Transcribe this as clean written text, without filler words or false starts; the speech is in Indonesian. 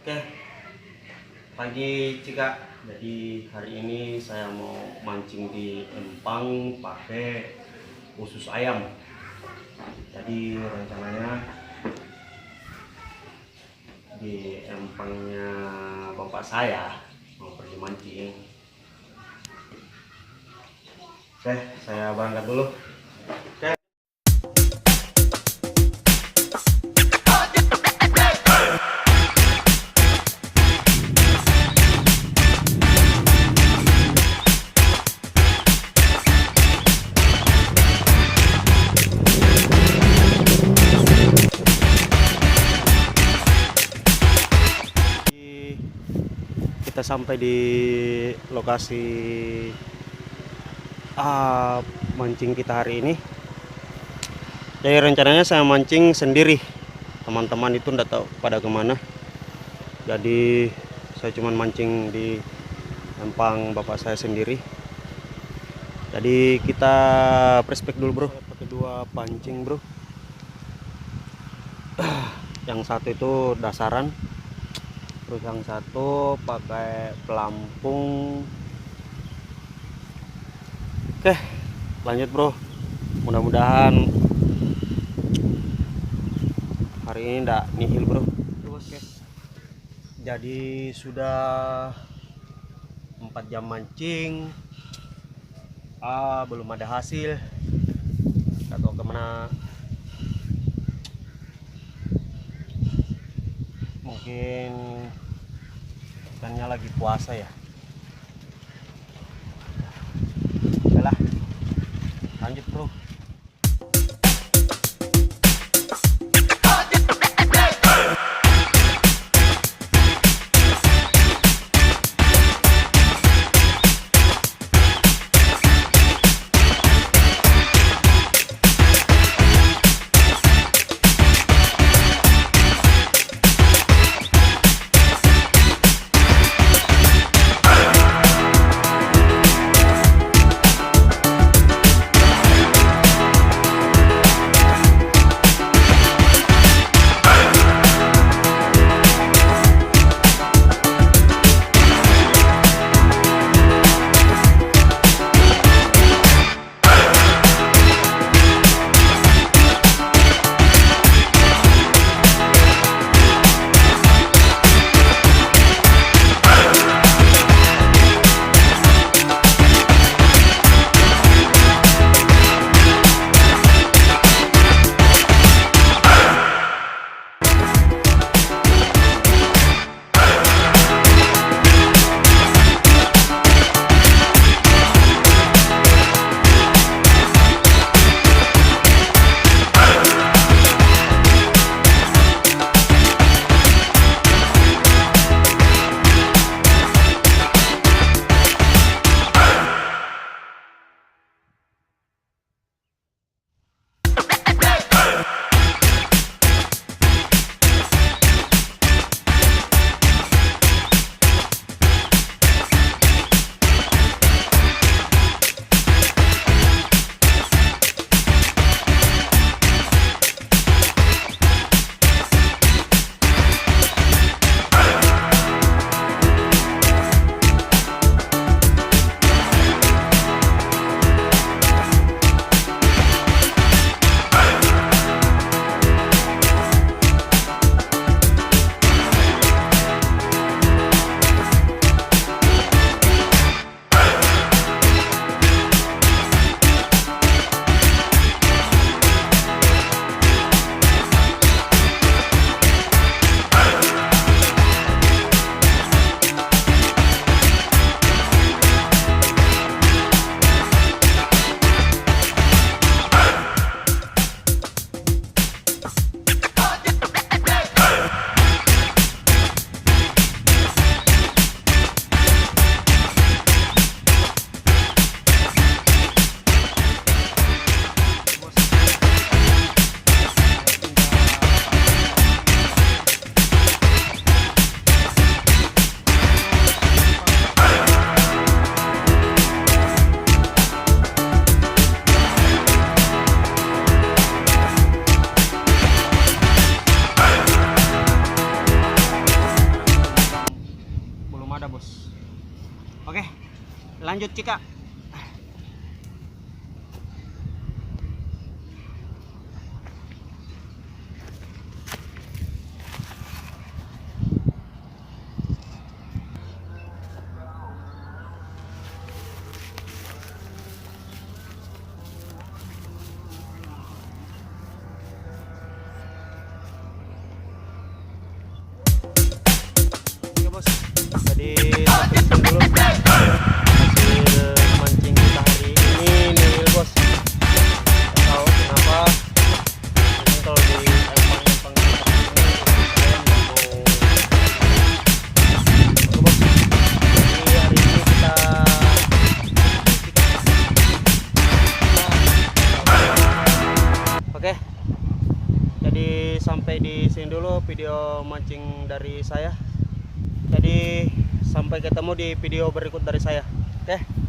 Oke, pagi Cika. Jadi hari ini saya mau mancing di empang pakai usus ayam. Jadi rencananya di empangnya bapak saya mau pergi mancing. Oke, saya berangkat dulu. Oke. Kita sampai di lokasi mancing kita hari ini. Jadi rencananya saya mancing sendiri, teman-teman itu nggak tahu pada kemana. Jadi saya cuma mancing di empang bapak saya sendiri. Jadi kita perspek dulu bro, pakai dua pancing bro. Yang satu itu dasaran, terus yang satu pakai pelampung. Oke, lanjut bro. Mudah-mudahan hari ini ndak nihil bro. Oke. Jadi sudah 4 jam mancing, belum ada hasil. Nggak tahu kemana. Mungkin ikannya lagi puasa ya. Oke lah, lanjut bro. Lanjut Cika. Oke bos, jadi sampai sini dulu hasil mancing kita hari ini nih bos. Nggak tahu kenapa ini kalau di empang-empang seperti ini saya nggak mau. Oke bos, jadi hari ini kita oke. Jadi sampai di sini dulu video mancing dari saya. Jadi sampai ketemu di video berikut dari saya. Oke.